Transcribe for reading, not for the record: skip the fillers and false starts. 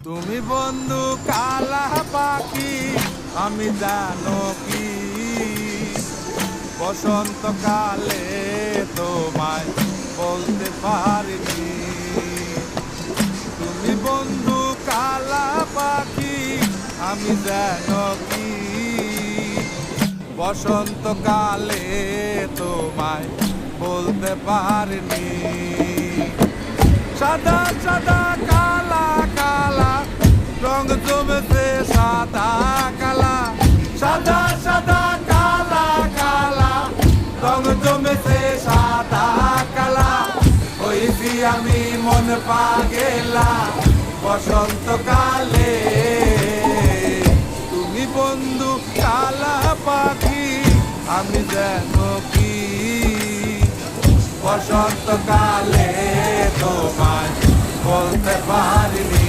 তুমি বন্ধু কালা পাখি, আমি জানো কি বসন্তকালে তোমায় বলতে পারিনি। তুমি বন্ধু কালা পাখি, আমি জানো কি বসন্তকালে তোমায় বলতে পারিনি। সাদা সাদা কালা কালা রং জমেছে সাদা কালা, সাদা সাদা কালা কালা রং জমেছে সাদা কালা। হইছি আমি মন পাগেলা বসন্তকালে। তুমি বন্ধু কালা পাখি, আমি যেন কি বসন্তকালে তোমায় বলতে পারিনি।